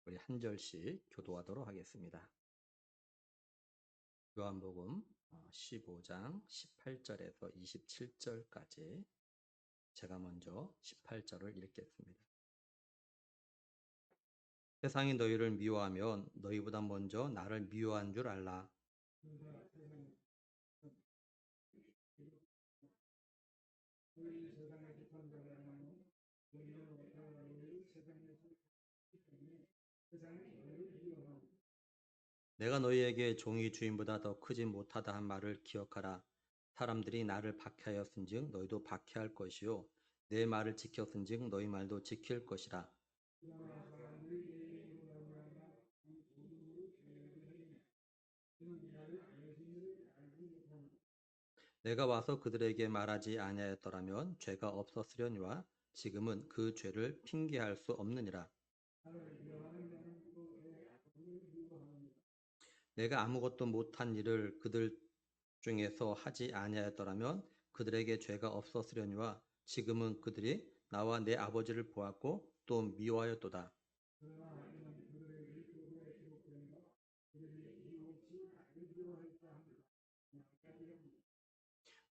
우리 한 절씩 교도하도록 하겠습니다. 요한복음 15장 18절에서 27절까지 제가 먼저 18절을 읽겠습니다. 세상이 너희를 미워하면 너희보다 먼저 나를 미워한 줄 알라. 내가 너희에게 종이 주인보다 더 크지 못하다 한 말을 기억하라. 사람들이 나를 박해하였은즉 너희도 박해할 것이요 내 말을 지켰은즉 너희 말도 지킬 것이라. 내가 와서 그들에게 말하지 아니하였더라면 죄가 없었으려니와 지금은 그 죄를 핑계할 수 없느니라. 내가 아무것도 못한 일을 그들 중에서 하지 아니하였더라면 그들에게 죄가 없었으려니와 지금은 그들이 나와 내 아버지를 보았고 또 미워하였도다.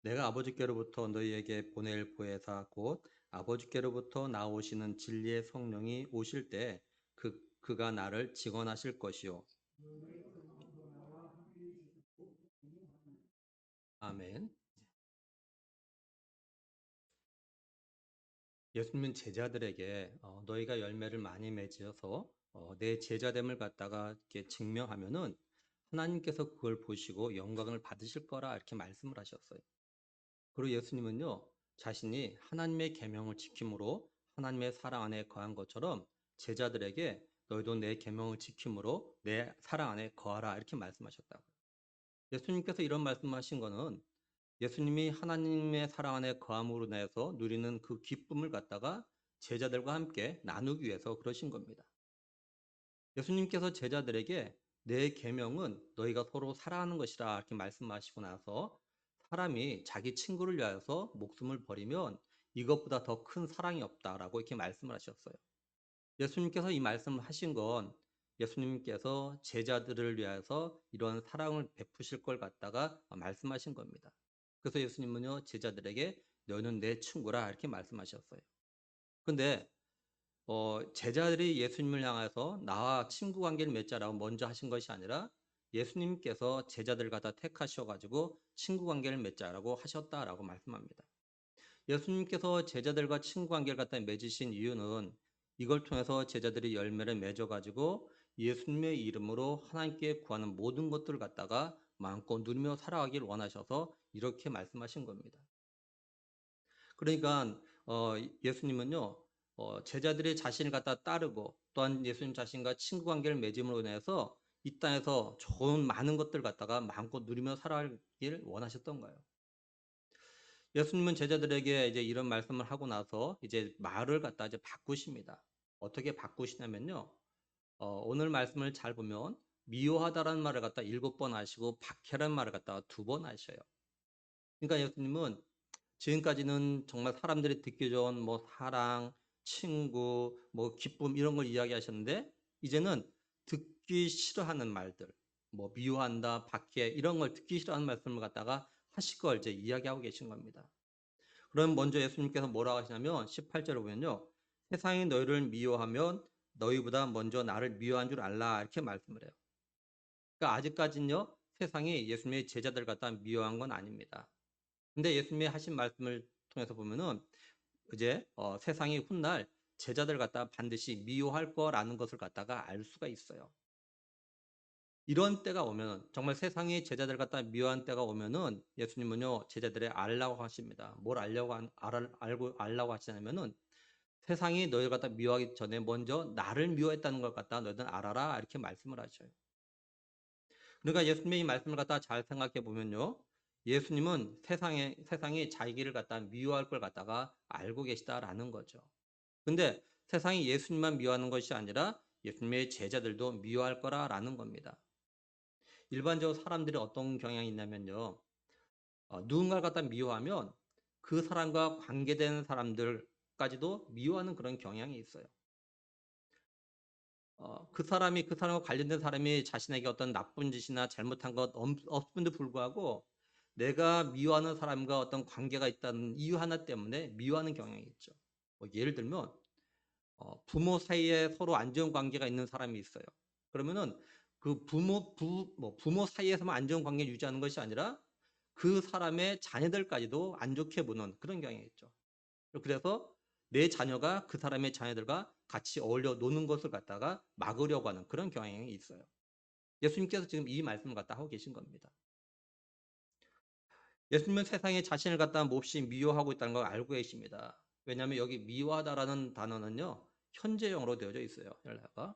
내가 아버지께로부터 너희에게 보낼 보혜사 곧 아버지께로부터 나오시는 진리의 성령이 오실 때 그가 나를 직언하실 것이요. 아멘. 예수님은 제자들에게 너희가 열매를 많이 맺어서 내 제자됨을 갖다가 이렇게 증명하면은 하나님께서 그걸 보시고 영광을 받으실 거라 이렇게 말씀을 하셨어요. 그리고 예수님은요, 자신이 하나님의 계명을 지킴으로 하나님의 사랑 안에 거한 것처럼 제자들에게 너희도 내 계명을 지킴으로 내 사랑 안에 거하라 이렇게 말씀하셨다고요. 예수님께서 이런 말씀하신 거는 예수님이 하나님의 사랑 안에 거함으로 인해서 누리는 그 기쁨을 갖다가 제자들과 함께 나누기 위해서 그러신 겁니다. 예수님께서 제자들에게 내 계명은 너희가 서로 사랑하는 것이라 이렇게 말씀하시고 나서 사람이 자기 친구를 위하여서 목숨을 버리면 이것보다 더 큰 사랑이 없다라고 이렇게 말씀을 하셨어요. 예수님께서 이 말씀을 하신 건 예수님께서 제자들을 위해서 이런 사랑을 베푸실 걸 갖다가 말씀하신 겁니다. 그래서 예수님은요, 제자들에게 너는 내 친구라 이렇게 말씀하셨어요. 근데 제자들이 예수님을 향해서 나와 친구 관계를 맺자라고 먼저 하신 것이 아니라 예수님께서 제자들 갖다 택하셔가지고 친구 관계를 맺자라고 하셨다라고 말씀합니다. 예수님께서 제자들과 친구 관계를 갖다 맺으신 이유는 이걸 통해서 제자들이 열매를 맺어가지고 예수님의 이름으로 하나님께 구하는 모든 것들을 갖다가 마음껏 누리며 살아가길 원하셔서 이렇게 말씀하신 겁니다. 그러니까 예수님은요 제자들이 자신을 갖다 따르고 또한 예수님 자신과 친구 관계를 맺음으로 인해서 이 땅에서 좋은 많은 것들 갖다가 마음껏 누리며 살아가길 원하셨던 거예요. 예수님은 제자들에게 이제 이런 말씀을 하고 나서 이제 말을 갖다 이제 바꾸십니다. 어떻게 바꾸시냐면요. 오늘 말씀을 잘 보면 미워하다라는 말을 갖다 7번 하시고 박해라는 말을 갖다가 2번 하셔요. 그러니까 예수님은 지금까지는 정말 사람들이 듣기 좋은 뭐 사랑, 친구, 뭐 기쁨 이런 걸 이야기하셨는데 이제는 듣기 싫어하는 말들, 뭐 미워한다, 박해 이런 걸 듣기 싫어하는 말씀을 갖다가 하실 걸 이제 이야기하고 계신 겁니다. 그럼 먼저 예수님께서 뭐라고 하시냐면 18절에 보면요. 세상이 너희를 미워하면 너희보다 먼저 나를 미워한 줄 알라 이렇게 말씀을 해요. 그러니까 아직까지는요. 세상이 예수님의 제자들 갖다 미워한 건 아닙니다. 근데 예수님이 하신 말씀을 통해서 보면은 이제 세상이 훗날 제자들 갖다 반드시 미워할 거라는 것을 갖다가 알 수가 있어요. 이런 때가 오면 정말 세상이 제자들 갖다 미워한 때가 오면은 예수님은요 제자들의 알라고 하십니다. 뭘 알고 알라고 하시냐면은 세상이 너희를 갖다 미워하기 전에 먼저 나를 미워했다는 걸 갖다 너희들 알아라 이렇게 말씀을 하셔요. 그러니까 예수님의 이 말씀을 갖다 잘 생각해 보면요. 예수님은 세상이 자기를 갖다 미워할 걸 갖다가 알고 계시다라는 거죠. 근데 세상이 예수님만 미워하는 것이 아니라 예수님의 제자들도 미워할 거라라는 겁니다. 일반적으로 사람들이 어떤 경향이 있냐면요. 누군가를 갖다 미워하면 그 사람과 관계되는 사람들까지도 미워하는 그런 경향이 있어요. 그 사람이 그 사람과 관련된 사람이 자신에게 어떤 나쁜 짓이나 잘못한 것 없음에도 불구하고 내가 미워하는 사람과 어떤 관계가 있다는 이유 하나 때문에 미워하는 경향이 있죠. 예를 들면 부모 사이에 서로 안 좋은 관계가 있는 사람이 있어요. 그러면은 그 부모 사이에서만 안 좋은 관계를 유지하는 것이 아니라 그 사람의 자녀들까지도 안 좋게 보는 그런 경향이 있죠. 그래서 내 자녀가 그 사람의 자녀들과 같이 어울려 노는 것을 갖다가 막으려고 하는 그런 경향이 있어요. 예수님께서 지금 이 말씀을 갖다 하고 계신 겁니다. 예수님은 세상에 자신을 갖다 몹시 미워하고 있다는 걸 알고 계십니다. 왜냐하면 여기 미워하다라는 단어는요, 현재형으로 되어져 있어요. 헬라가.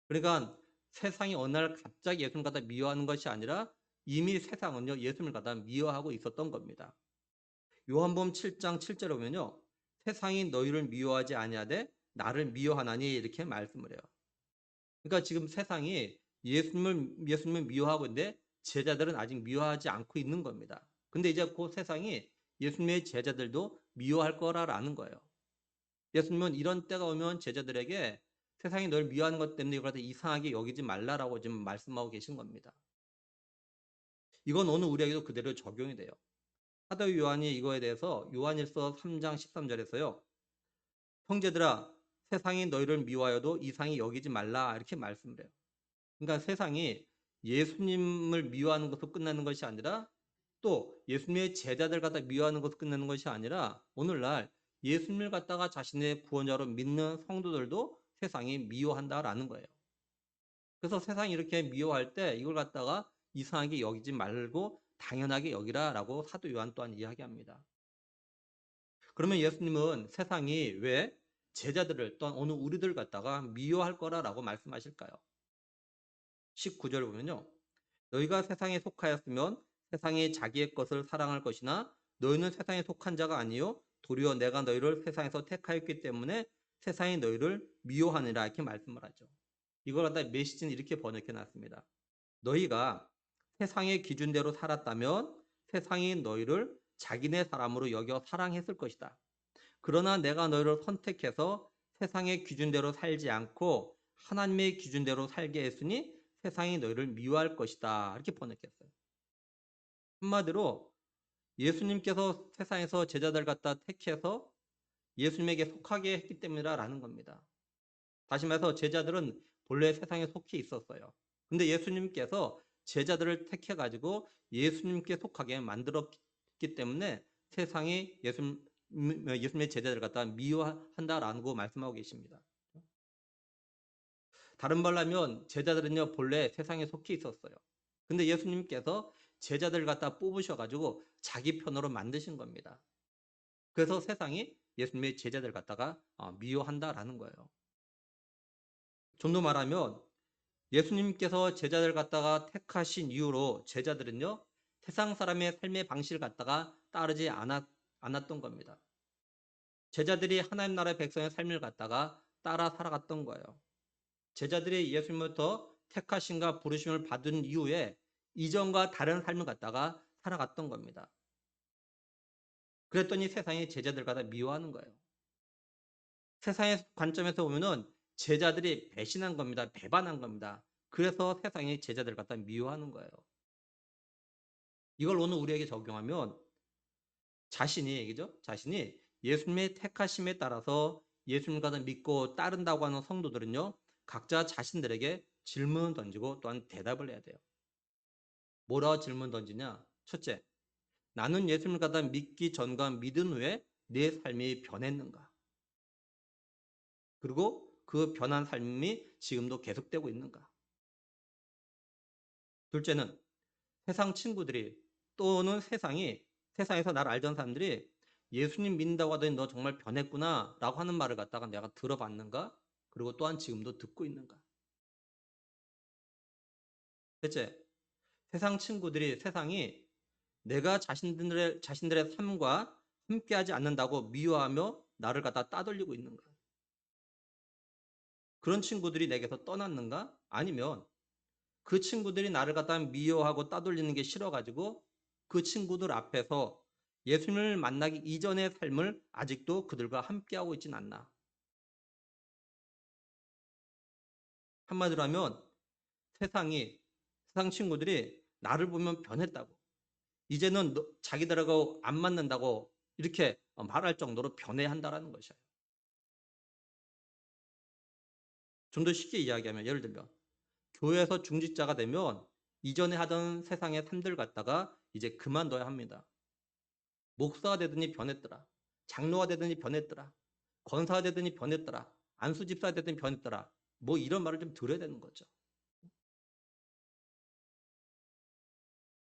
그러니까 세상이 어느 날 갑자기 예수님을 갖다 미워하는 것이 아니라 이미 세상은요, 예수님을 갖다 미워하고 있었던 겁니다. 요한복음 7장 7절에 보면요. 세상이 너희를 미워하지 아니하되 나를 미워하나니 이렇게 말씀을 해요. 그러니까 지금 세상이 예수님을 미워하고 있는데 제자들은 아직 미워하지 않고 있는 겁니다. 근데 이제 그 세상이 예수님의 제자들도 미워할 거라는 거예요. 예수님은 이런 때가 오면 제자들에게 세상이 널 미워하는 것 때문에 이걸 이상하게 여기지 말라라고 지금 말씀하고 계신 겁니다. 이건 오늘 우리에게도 그대로 적용이 돼요. 사도 요한이 이거에 대해서 요한일서 3장 13절에서요. 형제들아 세상이 너희를 미워하여도 이상히 여기지 말라 이렇게 말씀을 해요. 그러니까 세상이 예수님을 미워하는 것으로 끝나는 것이 아니라 또 예수님의 제자들 갖다 미워하는 것으로 끝나는 것이 아니라 오늘날 예수님을 갖다가 자신의 구원자로 믿는 성도들도 세상이 미워한다라는 거예요. 그래서 세상이 이렇게 미워할 때 이걸 갖다가 이상하게 여기지 말고 당연하게 여기라라고 사도 요한 또한 이야기합니다. 그러면 예수님은 세상이 왜 제자들을 또한 오늘 우리들 갖다가 미워할 거라라고 말씀하실까요? 19절 보면요. 너희가 세상에 속하였으면 세상이 자기의 것을 사랑할 것이나 너희는 세상에 속한 자가 아니요 도리어 내가 너희를 세상에서 택하였기 때문에 세상이 너희를 미워하니라 이렇게 말씀을 하죠. 이걸 갖다 메시지는 이렇게 번역해 놨습니다. 너희가 세상의 기준대로 살았다면 세상이 너희를 자기네 사람으로 여겨 사랑했을 것이다. 그러나 내가 너희를 선택해서 세상의 기준대로 살지 않고 하나님의 기준대로 살게 했으니 세상이 너희를 미워할 것이다. 이렇게 번역했어요. 한마디로 예수님께서 세상에서 제자들 갖다 택해서 예수님에게 속하게 했기 때문이라는 겁니다. 다시 말해서 제자들은 본래 세상에 속해 있었어요. 근데 예수님께서 제자들을 택해가지고 예수님께 속하게 만들었기 때문에 세상이 예수님의 제자들 갖다 미워한다라고 말씀하고 계십니다. 다른 말로 하면 제자들은요 본래 세상에 속해 있었어요. 근데 예수님께서 제자들 갖다 뽑으셔가지고 자기 편으로 만드신 겁니다. 그래서 세상이 예수님의 제자들 갖다가 미워한다라는 거예요. 좀 더 말하면 예수님께서 제자들 갖다가 택하신 이후로 제자들은요 세상 사람의 삶의 방식을 갖다가 따르지 않았던 겁니다. 제자들이 하나님 나라의 백성의 삶을 갖다가 따라 살아갔던 거예요. 제자들이 예수님부터 택하심과 부르심을 받은 이후에 이전과 다른 삶을 갖다가 살아갔던 겁니다. 그랬더니 세상이 제자들 갖다 미워하는 거예요. 세상의 관점에서 보면은 제자들이 배신한 겁니다. 배반한 겁니다. 그래서 세상이 제자들 갖다 미워하는 거예요. 이걸 오늘 우리에게 적용하면 자신이 예수님의 택하심에 따라서 예수님을 갖다 믿고 따른다고 하는 성도들은요. 각자 자신들에게 질문을 던지고 또한 대답을 해야 돼요. 뭐라고 질문 던지냐? 첫째, 나는 예수님을 갖다 믿기 전과 믿은 후에 내 삶이 변했는가? 그리고 그 변한 삶이 지금도 계속되고 있는가? 둘째는 세상 친구들이 또는 세상에서 나를 알던 사람들이 예수님 믿는다고 하더니 너 정말 변했구나 라고 하는 말을 갖다가 내가 들어봤는가? 그리고 또한 지금도 듣고 있는가? 셋째, 세상이 내가 자신들의 삶과 함께하지 않는다고 미워하며 나를 갖다 따돌리고 있는가? 그런 친구들이 내게서 떠났는가? 아니면 그 친구들이 나를 갖다 미워하고 따돌리는 게 싫어가지고 그 친구들 앞에서 예수님을 만나기 이전의 삶을 아직도 그들과 함께하고 있진 않나? 한마디로 하면 세상 친구들이 나를 보면 변했다고. 이제는 자기들하고 안 맞는다고 이렇게 말할 정도로 변해야 한다라는 것이에요. 좀 더 쉽게 이야기하면 예를 들면 교회에서 중직자가 되면 이전에 하던 세상의 삶들 갖다가 이제 그만둬야 합니다. 목사가 되더니 변했더라. 장로가 되더니 변했더라. 권사가 되더니 변했더라. 안수집사가 되더니 변했더라. 뭐 이런 말을 좀 들어야 되는 거죠.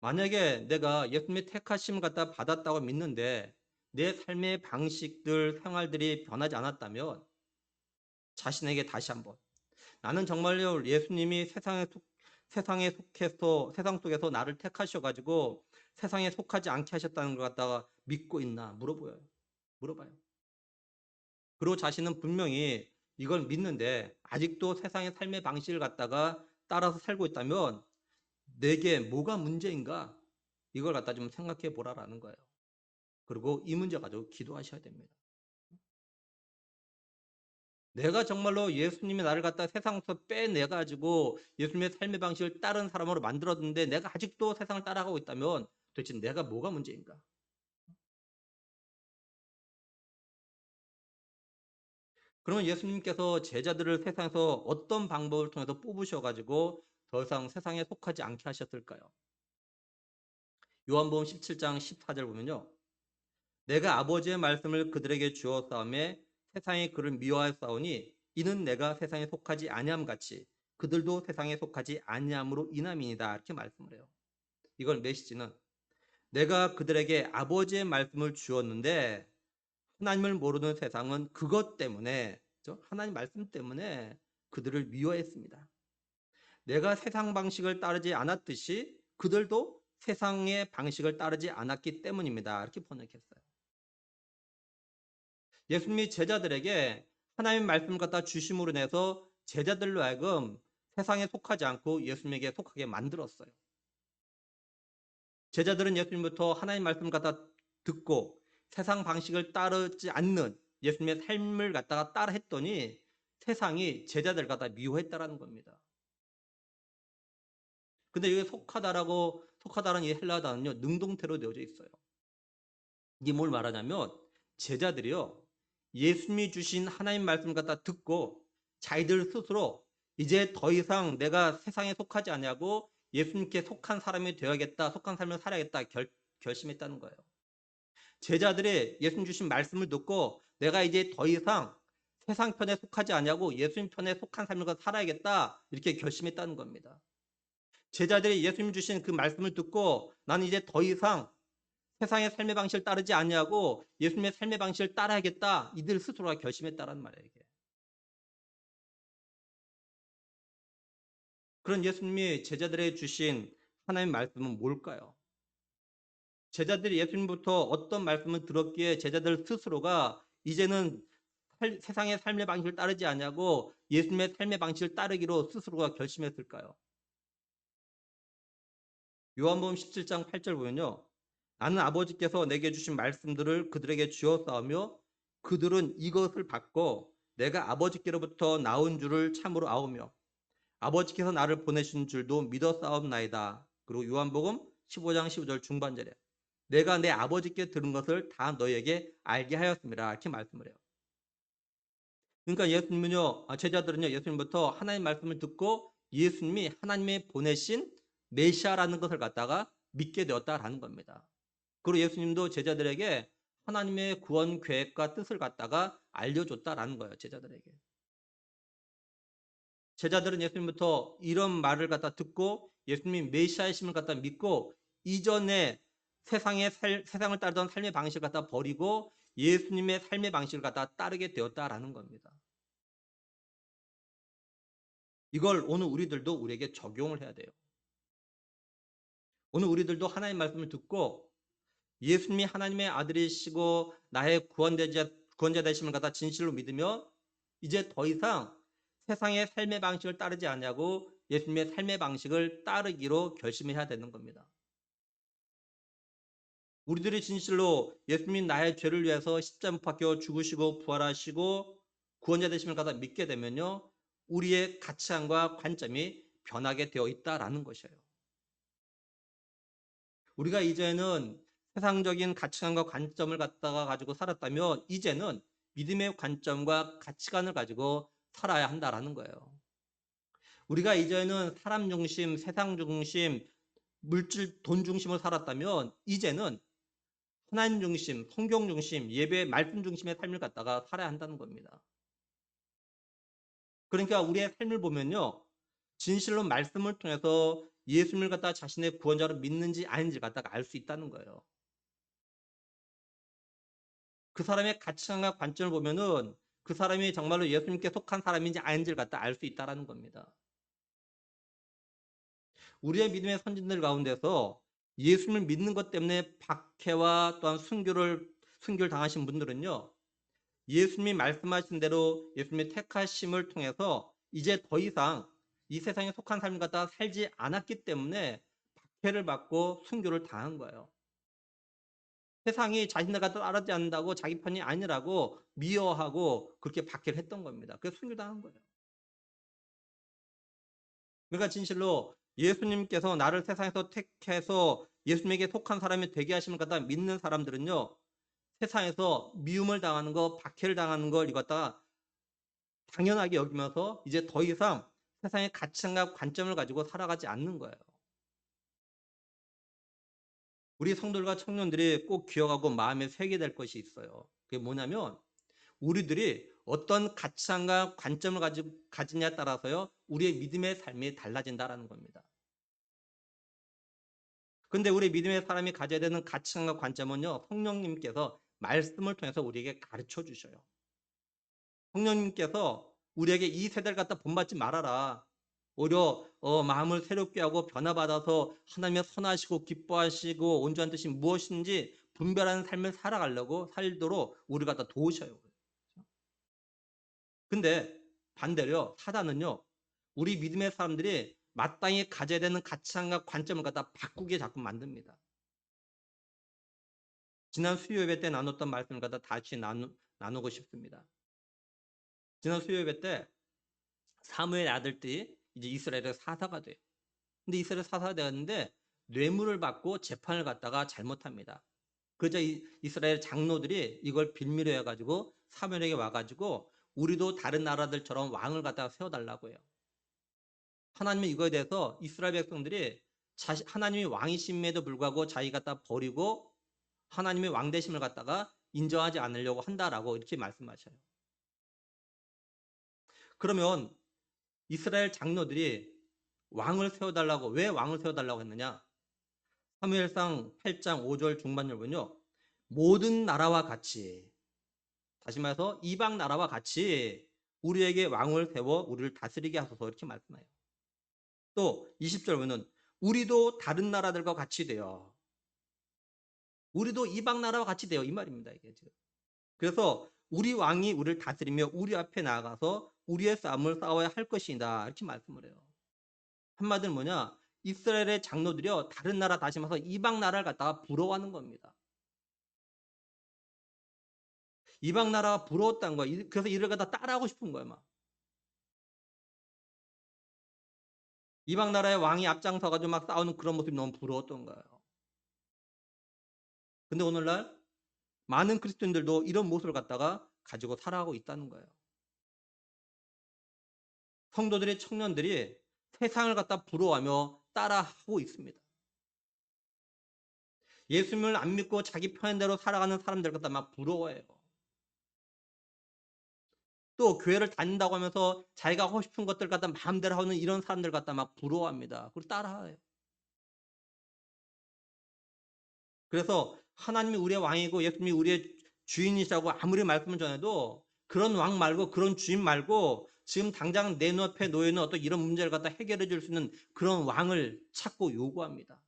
만약에 내가 예수님의 택하심을 갖다 받았다고 믿는데 내 삶의 방식들, 생활들이 변하지 않았다면 자신에게 다시 한번 나는 정말로 예수님이 세상에 속해서 세상 속에서 나를 택하셔가지고 세상에 속하지 않게 하셨다는 걸 갖다가 믿고 있나 물어봐요. 그리고 자신은 분명히 이걸 믿는데 아직도 세상의 삶의 방식을 갖다가 따라서 살고 있다면 내게 뭐가 문제인가? 이걸 갖다 좀 생각해 보라라는 거예요. 그리고 이 문제 가지고 기도하셔야 됩니다. 내가 정말로 예수님이 나를 갖다 세상에서 빼내가지고 예수님의 삶의 방식을 따른 사람으로 만들었는데 내가 아직도 세상을 따라가고 있다면 도대체 내가 뭐가 문제인가? 그러면 예수님께서 제자들을 세상에서 어떤 방법을 통해서 뽑으셔가지고 더 이상 세상에 속하지 않게 하셨을까요? 요한복음 17장 14절 보면요. 내가 아버지의 말씀을 그들에게 주었사오매 세상이 그를 미워하였사오니 이는 내가 세상에 속하지 아니함 같이 그들도 세상에 속하지 아니함으로 인함이니이다. 이렇게 말씀을 해요. 이걸 메시지는 내가 그들에게 아버지의 말씀을 주었는데 하나님을 모르는 세상은 그것 때문에 하나님 말씀 때문에 그들을 미워했습니다. 내가 세상 방식을 따르지 않았듯이 그들도 세상의 방식을 따르지 않았기 때문입니다. 이렇게 번역했어요. 예수님이 제자들에게 하나님 말씀 갖다 주심으로 인해서 제자들로 하여금 세상에 속하지 않고 예수님에게 속하게 만들었어요. 제자들은 예수님부터 하나님 말씀 갖다 듣고 세상 방식을 따르지 않는 예수님의 삶을 갖다가 따라 했더니 세상이 제자들 갖다 미워했다라는 겁니다. 근데 이게 속하다라는 이 헬라어 단어는요, 능동태로 되어져 있어요. 이게 뭘 말하냐면 제자들이요, 예수님이 주신 하나님 말씀 갖다 듣고 자기들 스스로 이제 더 이상 내가 세상에 속하지 않냐고 예수님께 속한 사람이 되어야겠다, 속한 삶을 살아야겠다 결심했다는 거예요. 제자들이 예수님 주신 말씀을 듣고 내가 이제 더 이상 세상 편에 속하지 않냐고 예수님 편에 속한 삶을 살아야겠다 이렇게 결심했다는 겁니다. 제자들이 예수님 주신 그 말씀을 듣고 나는 이제 더 이상 세상의 삶의 방식을 따르지 않냐고 예수님의 삶의 방식을 따라야겠다 이들 스스로가 결심했다라는 말이에요. 이게. 그런 예수님이 제자들에게 주신 하나님의 말씀은 뭘까요? 제자들이 예수님부터 어떤 말씀을 들었기에 제자들 스스로가 이제는 세상의 삶의 방식을 따르지 않냐고 예수님의 삶의 방식을 따르기로 스스로가 결심했을까요? 요한복음 17장 8절 보면요. 나는 아버지께서 내게 주신 말씀들을 그들에게 주었사오며 그들은 이것을 받고 내가 아버지께로부터 나온 줄을 참으로 아오며 아버지께서 나를 보내신 줄도 믿었사옵나이다. 그리고 요한복음 15장 15절 중반절에 내가 내 아버지께 들은 것을 다 너에게 알게 하였습니다. 이렇게 말씀을 해요. 그러니까 제자들은요, 예수님부터 하나님 말씀을 듣고 예수님이 하나님의 보내신 메시아라는 것을 갖다가 믿게 되었다라는 겁니다. 그리고 예수님도 제자들에게 하나님의 구원 계획과 뜻을 갖다가 알려줬다라는 거예요, 제자들에게. 제자들은 예수님부터 이런 말을 갖다 듣고 예수님이 메시아이심을 갖다 믿고 이전에 세상을 따르던 삶의 방식을 갖다 버리고 예수님의 삶의 방식을 갖다 따르게 되었다라는 겁니다. 이걸 오늘 우리들도 우리에게 적용을 해야 돼요. 오늘 우리들도 하나님 말씀을 듣고 예수님이 하나님의 아들이시고 나의 구원자 되심을 갖다 진실로 믿으며 이제 더 이상 세상의 삶의 방식을 따르지 않냐고 예수님의 삶의 방식을 따르기로 결심해야 되는 겁니다. 우리들이 진실로 예수님 나의 죄를 위해서 십자가 못 박혀 죽으시고 부활하시고 구원자 되심을 갖다 믿게 되면요. 우리의 가치관과 관점이 변하게 되어 있다라는 것이에요. 우리가 이제는 세상적인 가치관과 관점을 갖다가 가지고 살았다면 이제는 믿음의 관점과 가치관을 가지고 살아야 한다라는 거예요. 우리가 이제는 사람 중심, 세상 중심, 물질, 돈 중심으로 살았다면 이제는 하나님 중심, 성경 중심, 예배, 말씀 중심의 삶을 갖다가 살아야 한다는 겁니다. 그러니까 우리의 삶을 보면요. 진실로 말씀을 통해서 예수님을 갖다가 자신의 구원자로 믿는지 아닌지 갖다가 알 수 있다는 거예요. 그 사람의 가치관과 관점을 보면은 그 사람이 정말로 예수님께 속한 사람인지 아닌지를 갖다 알 수 있다는 겁니다. 우리의 믿음의 선진들 가운데서 예수님을 믿는 것 때문에 박해와 또한 순교를 당하신 분들은요. 예수님이 말씀하신 대로 예수님의 택하심을 통해서 이제 더 이상 이 세상에 속한 삶을 갖다가 살지 않았기 때문에 박해를 받고 순교를 당한 거예요. 세상이 자신들 갖다 따르지 않는다고 자기 편이 아니라고 미워하고 그렇게 박해를 했던 겁니다. 그래서 순교당한 거예요. 그러니까 진실로 예수님께서 나를 세상에서 택해서 예수님에게 속한 사람이 되게 하심을 갖다 믿는 사람들은요. 세상에서 미움을 당하는 거, 박해를 당하는 걸 이거 갖다가 당연하게 여기면서 이제 더 이상 세상의 가치관과 관점을 가지고 살아가지 않는 거예요. 우리 성도들과 청년들이 꼭 기억하고 마음에 새게 될 것이 있어요. 그게 뭐냐면 우리들이 어떤 가치관과 관점을 가지냐에 따라서요. 우리의 믿음의 삶이 달라진다라는 겁니다. 근데 우리 믿음의 사람이 가져야 되는 가치관과 관점은요. 성령님께서 말씀을 통해서 우리에게 가르쳐 주셔요. 성령님께서 우리에게 이 세대를 갖다 본받지 말아라. 오히려 마음을 새롭게 하고 변화받아서 하나님의 선하시고 기뻐하시고 온전한 뜻이 무엇인지 분별하는 삶을 살도록 우리 갖다 도우셔요. 근데 반대로 사단은요. 우리 믿음의 사람들이 마땅히 가져야 되는 가치관과 관점을 갖다 바꾸게 자꾸 만듭니다. 지난 수요 예배 때 나눴던 말씀을 갖다 다시 나누고 싶습니다. 지난 수요 예배 때 사무엘 아들들이 이제 이스라엘의 사사가 돼요. 근데 이스라엘 사사가 되었는데 뇌물을 받고 재판을 갖다가 잘못합니다. 그러자 이스라엘 장로들이 이걸 빌미로 해가지고 사무엘에게 와가지고 우리도 다른 나라들처럼 왕을 갖다가 세워달라고 해요. 하나님은 이거에 대해서 이스라엘 백성들이 하나님이 왕이심에도 불구하고 자기 갖다 버리고 하나님의 왕대심을 갖다가 인정하지 않으려고 한다라고 이렇게 말씀하셔요. 그러면 이스라엘 장로들이 왕을 세워달라고 왜 왕을 세워달라고 했느냐? 사무엘상 8장 5절 중반절 보면요. 모든 나라와 같이 다시 말해서 이방 나라와 같이 우리에게 왕을 세워 우리를 다스리게 하소서 이렇게 말씀해요. 또 20절 보면 우리도 다른 나라들과 같이 되어 우리도 이방 나라와 같이 되어 이 말입니다. 이게 지금. 그래서 우리 왕이 우리를 다스리며 우리 앞에 나아가서 우리의 싸움을 싸워야 할 것이다 이렇게 말씀을 해요. 한마디로 뭐냐? 이스라엘의 장로들이요 다른 나라 다시 말해서 이방 나라를 갖다가 부러워하는 겁니다. 이방 나라가 부러웠다는 거야. 그래서 이를 갖다 따라하고 싶은 거야 막. 이방 나라의 왕이 앞장서가지고 막 싸우는 그런 모습이 너무 부러웠던 거예요. 근데 오늘날 많은 그리스도인들도 이런 모습을 갖다가 가지고 살아가고 있다는 거예요. 성도들의 청년들이 세상을 갖다 부러워하며 따라하고 있습니다. 예수님을 안 믿고 자기 편대로 살아가는 사람들 갖다 막 부러워해요. 또 교회를 다닌다고 하면서 자기가 하고 싶은 것들 갖다 마음대로 하는 이런 사람들 갖다 막 부러워합니다. 그리고 따라해요. 그래서 하나님이 우리의 왕이고 예수님이 우리의 주인이시라고 아무리 말씀을 전해도 그런 왕 말고 그런 주인 말고 지금 당장 내 눈앞에 놓여있는 어떤 이런 문제를 갖다 해결해 줄 수 있는 그런 왕을 찾고 요구합니다.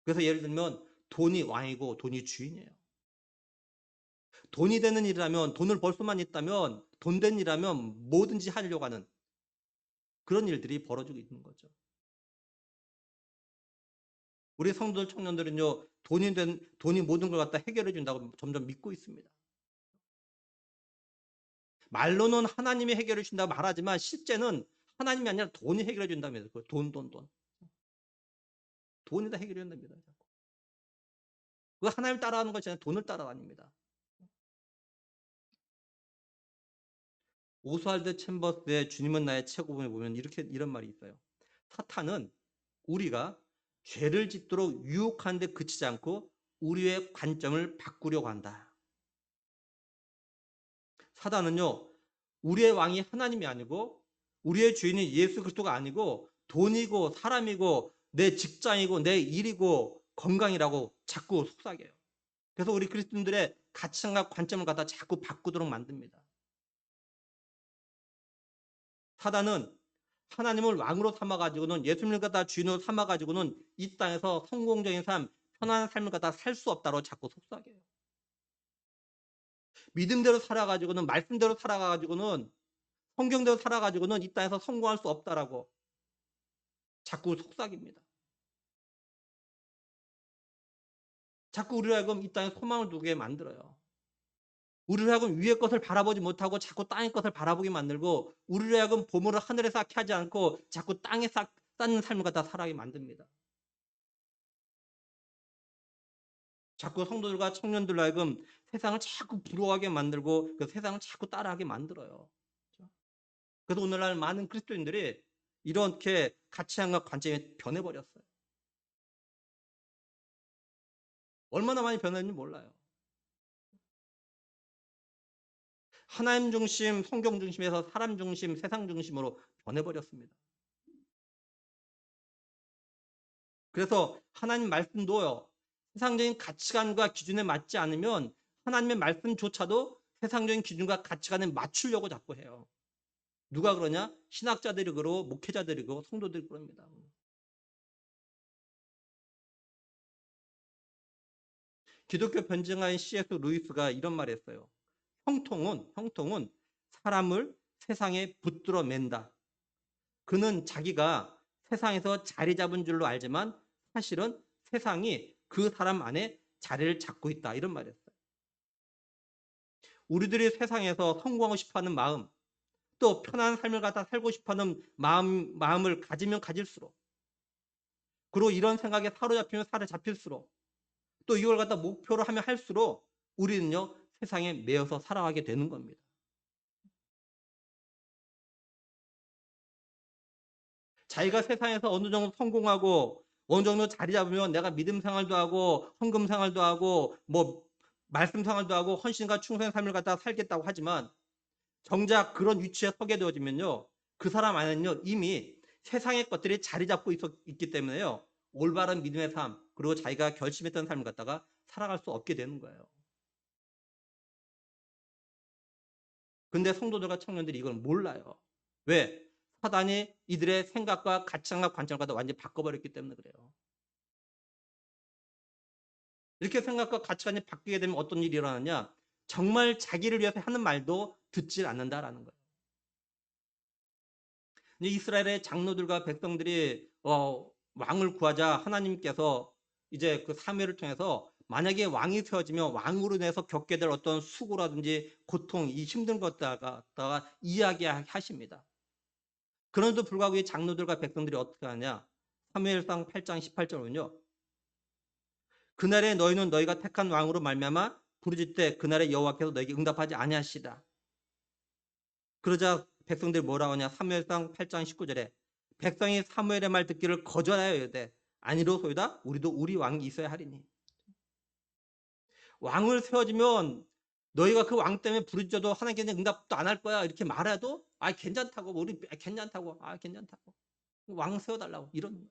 그래서 예를 들면 돈이 왕이고 돈이 주인이에요. 돈이 되는 일이라면 돈을 벌 수만 있다면 돈 된 일이라면 뭐든지 하려고 하는 그런 일들이 벌어지고 있는 거죠. 우리 성도들 청년들은요 돈이 모든 걸 갖다 해결해 준다고 점점 믿고 있습니다. 말로는 하나님이 해결해 준다고 말하지만 실제는 하나님이 아니라 돈이 해결해 준다면서. 돈, 돈, 돈. 돈이 다 해결해 준답니다. 그 하나님 따라하는 것이 아니라 돈을 따라다닙니다. 오스왈드 챔버스의 주님은 나의 최고봉에 보면 이런 말이 있어요. 사탄은 우리가 죄를 짓도록 유혹하는 데 그치지 않고 우리의 관점을 바꾸려고 한다. 사단은요, 우리의 왕이 하나님이 아니고 우리의 주인이 예수 그리스도가 아니고 돈이고 사람이고 내 직장이고 내 일이고 건강이라고 자꾸 속삭여요. 그래서 우리 그리스도인들의 가치관과 관점을 갖다 자꾸 바꾸도록 만듭니다. 사단은 하나님을 왕으로 삼아가지고는 예수님을 갖다 주인으로 삼아가지고는 이 땅에서 성공적인 삶, 편안한 삶을 갖다 살 수 없다고 자꾸 속삭여요. 믿음대로 살아가지고는 말씀대로 살아가지고는 성경대로 살아가지고는 이 땅에서 성공할 수 없다라고 자꾸 속삭입니다. 자꾸 우리를 하여금 이 땅에 소망을 두게 만들어요. 우리를 하여금 위의 것을 바라보지 못하고 자꾸 땅의 것을 바라보게 만들고 우리를 하여금 보물을 하늘에 쌓게 하지 않고 자꾸 땅에 쌓는 삶을 갖다 살아가게 만듭니다. 자꾸 성도들과 청년들로 하여금 세상을 자꾸 부러워하게 만들고 그 세상을 자꾸 따라하게 만들어요. 그래서 오늘날 많은 그리스도인들이 이렇게 가치관과 관점이 변해버렸어요. 얼마나 많이 변했는지 몰라요. 하나님 중심, 성경 중심에서 사람 중심, 세상 중심으로 변해버렸습니다. 그래서 하나님 말씀도요, 세상적인 가치관과 기준에 맞지 않으면 하나님의 말씀조차도 세상적인 기준과 가치관에 맞추려고 자꾸 해요. 누가 그러냐? 신학자들이 그러고 목회자들이 그러고 성도들이 그럽니다. 기독교 변증가인 C.S. 루이스가 이런 말을 했어요. 형통은 사람을 세상에 붙들어 맨다. 그는 자기가 세상에서 자리 잡은 줄로 알지만 사실은 세상이 그 사람 안에 자리를 잡고 있다. 이런 말이었어요. 우리들이 세상에서 성공하고 싶어하는 마음, 또 편안한 삶을 갖다 살고 싶어하는 마음을 가지면 가질수록, 그리고 이런 생각에 사로잡히면 사로잡힐수록, 또 이걸 갖다 목표로 하면 할수록 우리는요 세상에 매여서 살아가게 되는 겁니다. 자기가 세상에서 어느 정도 성공하고 어느 정도 자리 잡으면 내가 믿음 생활도 하고 헌금 생활도 하고 뭐 말씀 생활도 하고 헌신과 충성의 삶을 갖다 살겠다고 하지만 정작 그런 위치에 서게 되어지면요 그 사람 안에는요 이미 세상의 것들이 자리 잡고 있기 때문에요 올바른 믿음의 삶 그리고 자기가 결심했던 삶을 갖다가 살아갈 수 없게 되는 거예요. 근데 성도들과 청년들이 이걸 몰라요. 왜? 사단이 이들의 생각과 가치관과 관점을 갖다 완전히 바꿔버렸기 때문에 그래요. 이렇게 생각과 가치관이 바뀌게 되면 어떤 일이 일어나냐? 정말 자기를 위해서 하는 말도 듣질 않는다라는 거예요. 이스라엘의 장로들과 백성들이 왕을 구하자 하나님께서 이제 그 사무엘을 통해서 만약에 왕이 세워지면 왕으로 인해서 겪게 될 어떤 수고라든지 고통, 이 힘든 것다가 이야기하십니다. 그런데도 불구하고 이 장로들과 백성들이 어떻게 하냐? 사무엘상 8장 18절은요. 그날에 너희는 너희가 택한 왕으로 말미암아 부르짖되 그날에 여호와께서 너에게 응답하지 아니하시다. 그러자 백성들이 뭐라고 하냐? 사무엘상 8장 19절에 백성이 사무엘의 말 듣기를 거절하여 이르되 아니로소이다 우리도 우리 왕이 있어야 하리니. 왕을 세워지면 너희가 그 왕 때문에 부르짖어도 하나님께서 응답도 안 할 거야 이렇게 말해도 아 괜찮다고 우리 괜찮다고 아 괜찮다고 왕 세워달라고 이런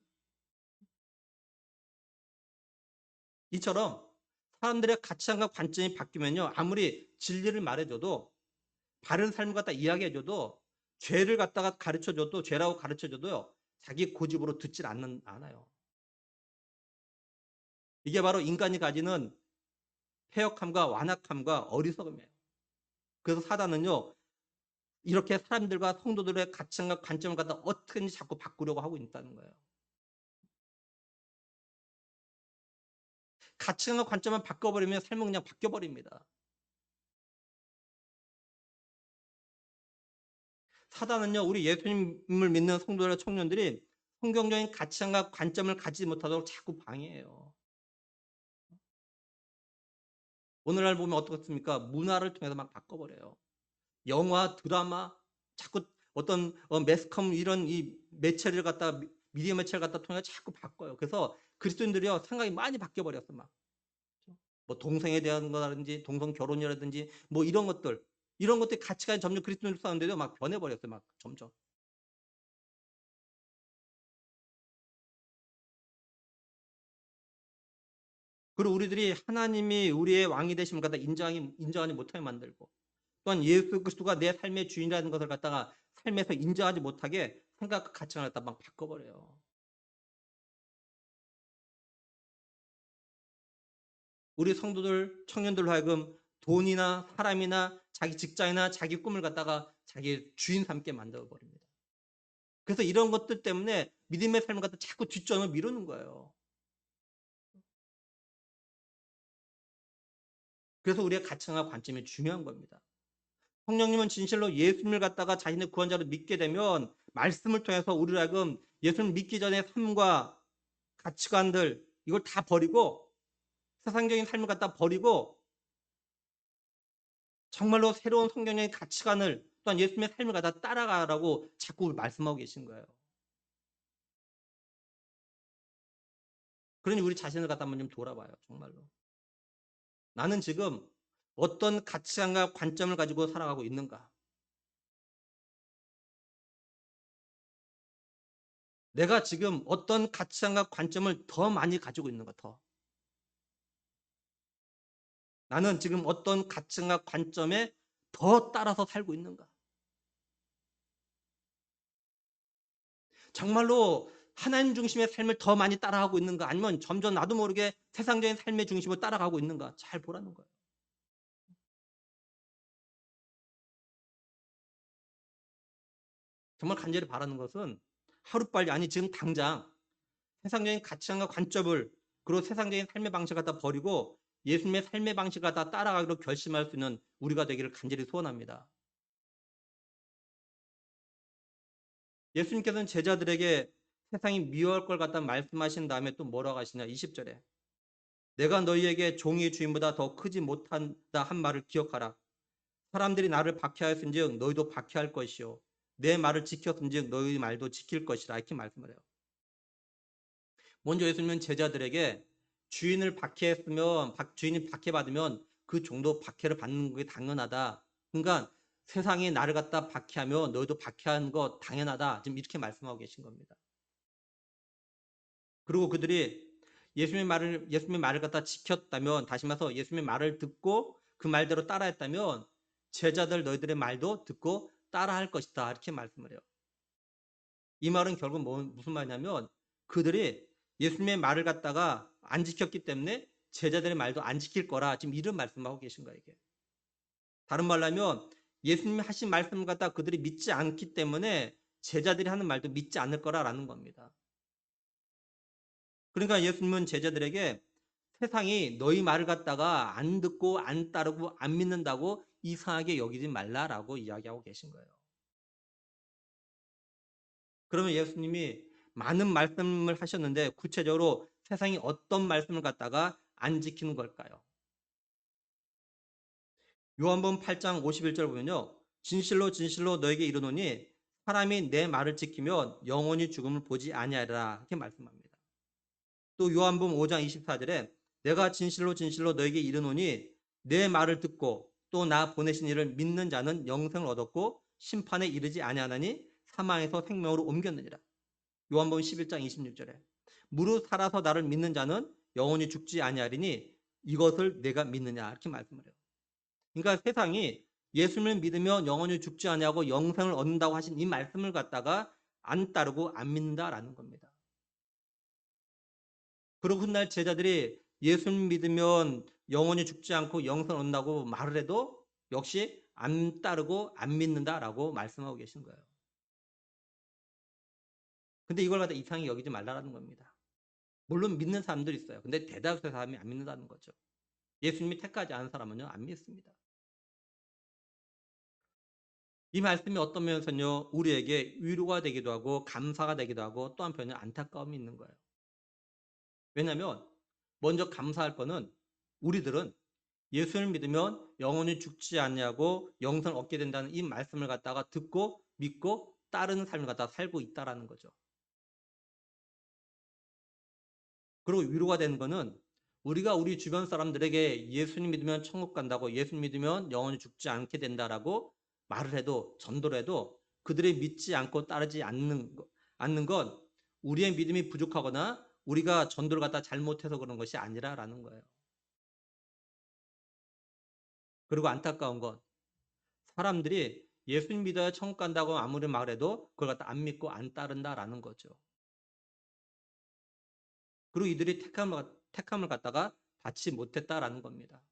이처럼 사람들의 가치관과 관점이 바뀌면요 아무리 진리를 말해줘도 바른 삶을 갖다 이야기해줘도 죄를 갖다가 가르쳐줘도 죄라고 가르쳐줘도요 자기 고집으로 듣질 않아요. 이게 바로 인간이 가지는 패역함과 완악함과 어리석음이에요. 그래서 사단은요 이렇게 사람들과 성도들의 가치관과 관점을 갖다 어떻게든지 자꾸 바꾸려고 하고 있다는 거예요. 가치관과 관점을 바꿔버리면 삶은 그냥 바뀌어버립니다. 사단은요, 우리 예수님을 믿는 성도들과 청년들이 성경적인 가치관과 관점을 가지지 못하도록 자꾸 방해해요. 오늘날 보면 어떻습니까? 문화를 통해서 막 바꿔버려요. 영화, 드라마, 자꾸 어떤 매스컴 이런 이 매체를 갖다 미디어 매체를 갖다 통해 자꾸 바꿔요. 그래서 그리스도인들이요 생각이 많이 바뀌어 버렸어 막. 뭐 동성에 대한 거라든지 동성 결혼이라든지 뭐 이런 것들이 가치관이 점점 그리스도인들 사는데도 막 변해 버렸어요 막 점점. 그리고 우리들이 하나님이 우리의 왕이 되심을 갖다 인정하지 못하게 만들고 또한 예수 그리스도가 내 삶의 주인이라는 것을 갖다가 삶에서 인정하지 못하게 생각과 가치관을 갖다 막 바꿔버려요. 우리 성도들, 청년들로 하여금 돈이나 사람이나 자기 직장이나 자기 꿈을 갖다가 자기 주인 삼게 만들어 버립니다. 그래서 이런 것들 때문에 믿음의 삶을 갖다 자꾸 뒷전을 미루는 거예요. 그래서 우리의 가치관과 관점이 중요한 겁니다. 성령님은 진실로 예수님을 갖다가 자신의 구원자로 믿게 되면 말씀을 통해서 우리를 하여금 예수님을 믿기 전에 삶과 가치관들 이걸 다 버리고 세상적인 삶을 갖다 버리고 정말로 새로운 성경적인 가치관을 또한 예수님의 삶을 갖다 따라가라고 자꾸 말씀하고 계신 거예요. 그러니 우리 자신을 갖다 한번 좀 돌아봐요. 정말로. 나는 지금 어떤 가치관과 관점을 가지고 살아가고 있는가? 내가 지금 어떤 가치관과 관점을 더 많이 가지고 있는가? 더. 나는 지금 어떤 가치관과 관점에 더 따라서 살고 있는가? 정말로 하나님 중심의 삶을 더 많이 따라가고 있는가? 아니면 점점 나도 모르게 세상적인 삶의 중심으로 따라가고 있는가? 잘 보라는 거예요. 정말 간절히 바라는 것은 하루빨리 아니 지금 당장 세상적인 가치관과 관점을 그리고 세상적인 삶의 방식을 갖다 버리고 예수님의 삶의 방식을 갖다 따라가기로 결심할 수 있는 우리가 되기를 간절히 소원합니다. 예수님께서는 제자들에게 세상이 미워할 걸 갖다 말씀하신 다음에 또 뭐라고 하시냐 20절에 내가 너희에게 종의 주인보다 더 크지 못한다 한 말을 기억하라. 사람들이 나를 박해하였은즉 너희도 박해할 것이요 내 말을 지켰은즉 너희 말도 지킬 것이라 이렇게 말씀을 해요. 먼저 예수님은 제자들에게 주인을 박해했으면 주인이 박해받으면 그 종도 박해를 받는 게 당연하다. 그러니까 세상이 나를 갖다 박해하면 너희도 박해하는 거 당연하다. 지금 이렇게 말씀하고 계신 겁니다. 그리고 그들이 예수님의 말을 갖다 지켰다면 다시 말해서 예수님의 말을 듣고 그 말대로 따라했다면 제자들 너희들의 말도 듣고 따라할 것이다. 이렇게 말씀을 해요. 이 말은 결국 무슨 말이냐면 그들이 예수님의 말을 갖다가 안 지켰기 때문에 제자들의 말도 안 지킬 거라 지금 이런 말씀하고 계신 거예요. 이게. 다른 말로 하면 예수님이 하신 말씀을 갖다 그들이 믿지 않기 때문에 제자들이 하는 말도 믿지 않을 거라라는 겁니다. 그러니까 예수님은 제자들에게 세상이 너희 말을 갖다가 안 듣고 안 따르고 안 믿는다고 이상하게 여기지 말라라고 이야기하고 계신 거예요. 그러면 예수님이 많은 말씀을 하셨는데 구체적으로 세상이 어떤 말씀을 갖다가 안 지키는 걸까요? 요한복음 8장 51절 보면요. 진실로 진실로 너에게 이르노니 사람이 내 말을 지키면 영원히 죽음을 보지 아니하리라 이렇게 말씀합니다. 또 요한복음 5장 24절에 내가 진실로 진실로 너에게 이르노니 내 말을 듣고 또 나 보내신 이를 믿는 자는 영생을 얻었고 심판에 이르지 아니하나니 사망에서 생명으로 옮겼느니라. 요한복음 11장 26절에 무릇 살아서 나를 믿는 자는 영원히 죽지 아니하리니 이것을 내가 믿느냐 이렇게 말씀을 해요. 그러니까 세상이 예수님을 믿으면 영원히 죽지 아니하고 영생을 얻는다고 하신 이 말씀을 갖다가 안 따르고 안 믿는다라는 겁니다. 그리고 훗날 제자들이 예수님 믿으면 영원히 죽지 않고 영생을 얻는다고 말을 해도 역시 안 따르고 안 믿는다라고 말씀하고 계신 거예요. 근데 이걸 갖다 이상히 여기지 말라라는 겁니다. 물론 믿는 사람들이 있어요. 근데 대다수의 사람이 안 믿는다는 거죠. 예수님이 택하지 않은 사람은요, 안 믿습니다. 이 말씀이 어떤 면에서는요, 우리에게 위로가 되기도 하고 감사가 되기도 하고 또 한편에 안타까움이 있는 거예요. 왜냐하면 먼저 감사할 거는 우리들은 예수를 믿으면 영원히 죽지 않냐고 영생을 얻게 된다는 이 말씀을 갖다가 듣고 믿고 따르는 삶을 갖다가 살고 있다라는 거죠. 그리고 위로가 되는 거는 우리가 우리 주변 사람들에게 예수님 믿으면 천국 간다고, 예수님 믿으면 영원히 죽지 않게 된다라고 말을 해도, 전도를 해도 그들이 믿지 않고 따르지 않는 건 우리의 믿음이 부족하거나 우리가 전도를 갖다 잘못해서 그런 것이 아니라라는 거예요. 그리고 안타까운 건 사람들이 예수님 믿어야 천국 간다고 아무리 말해도 그걸 갖다 안 믿고 안 따른다라는 거죠. 그리고 이들이 택함을 갖다가 받지 못했다라는 겁니다.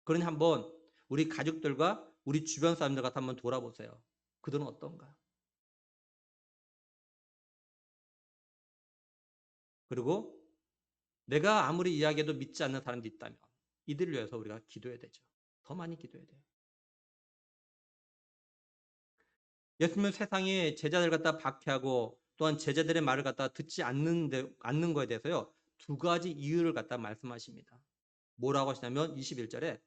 그러니 한번 우리 가족들과 우리 주변 사람들 같아 한번 돌아보세요. 그들은 어떤가? 그리고 내가 아무리 이야기해도 믿지 않는 사람들이 있다면 이들을 위해서 우리가 기도해야 되죠. 더 많이 기도해야 돼요. 예수님은 세상에 제자들 갖다 박해하고 또한 제자들의 말을 갖다 듣지 않는 거에 대해서요. 두 가지 이유를 갖다 말씀하십니다. 뭐라고 하시냐면 21절에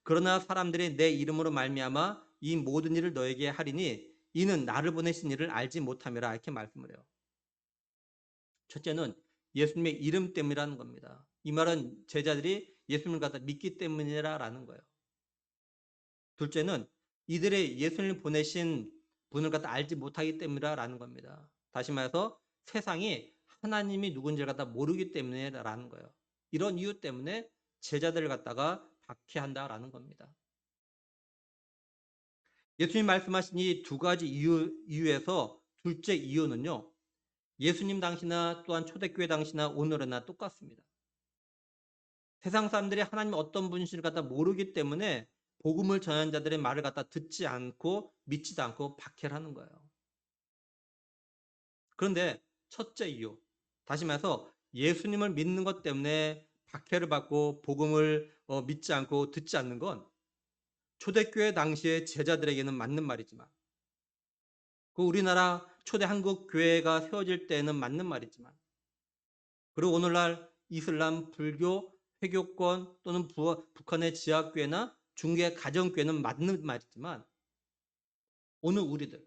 그러나 사람들이 내 이름으로 말미암아 이 모든 일을 너에게 하리니 이는 나를 보내신 이를 알지 못함이라 이렇게 말씀을 해요. 첫째는 예수님의 이름 때문이라는 겁니다. 이 말은 제자들이 예수님을 갖다 믿기 때문이라는 거예요. 둘째는 이들의 예수님을 보내신 분을 갖다 알지 못하기 때문이라는 겁니다. 다시 말해서 세상이 하나님이 누군지를 갖다 모르기 때문이라는 거예요. 이런 이유 때문에 제자들을 갖다가 박해한다라는 겁니다. 예수님 말씀하신 이 두 가지 이유에서 둘째 이유는요. 예수님 당시나 또한 초대교회 당시나 오늘이나 똑같습니다. 세상 사람들이 하나님 어떤 분이신지를 갖다 모르기 때문에 복음을 전하는 자들의 말을 갖다 듣지 않고 믿지도 않고 박해를 하는 거예요. 그런데 첫째 이유, 다시 말해서 예수님을 믿는 것 때문에 박해를 받고 복음을 믿지 않고 듣지 않는 건 초대교회 당시의 제자들에게는 맞는 말이지만 그 우리나라 초대 한국 교회가 세워질 때는 맞는 말이지만 그리고 오늘날 이슬람, 불교, 회교권 또는 북한의 지하교회나 중계 가정교회는 맞는 말이지만 오늘 우리들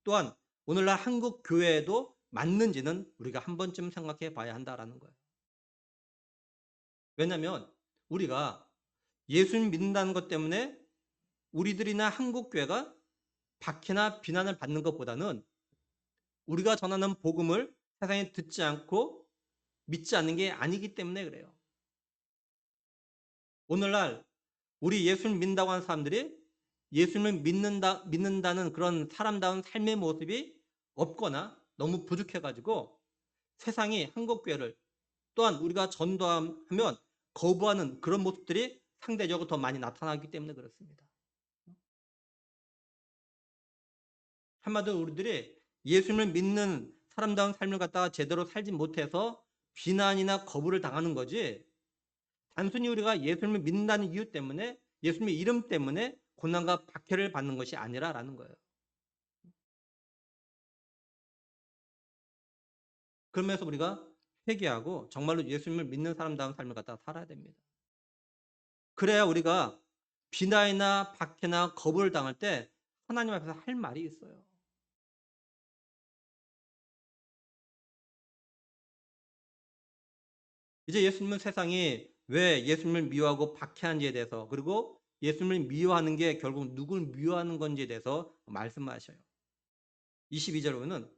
또한 오늘날 한국 교회에도 맞는지는 우리가 한 번쯤 생각해 봐야 한다라는 거예요. 왜냐하면 우리가 예수님 믿는다는 것 때문에 우리들이나 한국 교회가 박해나 비난을 받는 것보다는 우리가 전하는 복음을 세상에 듣지 않고 믿지 않는 게 아니기 때문에 그래요. 오늘날 우리 예수를 믿는다고 하는 사람들이 예수님을 믿는다는 그런 사람다운 삶의 모습이 없거나 너무 부족해가지고 세상이 한국교회를 또한 우리가 전도하면 거부하는 그런 모습들이 상대적으로 더 많이 나타나기 때문에 그렇습니다. 한마디로 우리들이 예수님을 믿는 사람다운 삶을 갖다가 제대로 살지 못해서 비난이나 거부를 당하는 거지 단순히 우리가 예수님을 믿는다는 이유 때문에 예수님의 이름 때문에 고난과 박해를 받는 것이 아니라라는 거예요. 그러면서 우리가 회개하고 정말로 예수님을 믿는 사람다운 삶을 갖다가 살아야 됩니다. 그래야 우리가 비난이나 박해나 거부를 당할 때 하나님 앞에서 할 말이 있어요. 이제 예수님은 세상이 왜 예수님을 미워하고 박해하는지에 대해서 그리고 예수님을 미워하는 게 결국 누굴 미워하는 건지에 대해서 말씀하셔요. 22절로는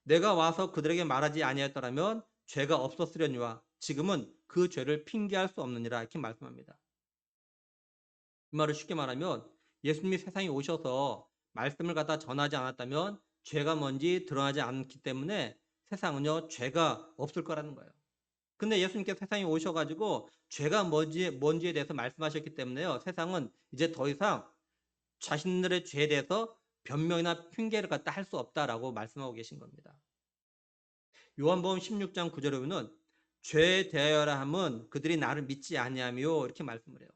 내가 와서 그들에게 말하지 아니하였더라면 죄가 없었으려니와 지금은 그 죄를 핑계할 수 없느니라 이렇게 말씀합니다. 이 말을 쉽게 말하면 예수님이 세상에 오셔서 말씀을 갖다 전하지 않았다면 죄가 뭔지 드러나지 않기 때문에 세상은요 죄가 없을 거라는 거예요. 근데 예수님께서 세상에 오셔가지고 죄가 뭔지에 대해서 말씀하셨기 때문에요. 세상은 이제 더 이상 자신들의 죄에 대해서 변명이나 핑계를 갖다 할 수 없다라고 말씀하고 계신 겁니다. 요한복음 16장 9절에 보면 죄에 대하여라 함은 그들이 나를 믿지 아니하며 이렇게 말씀을 해요.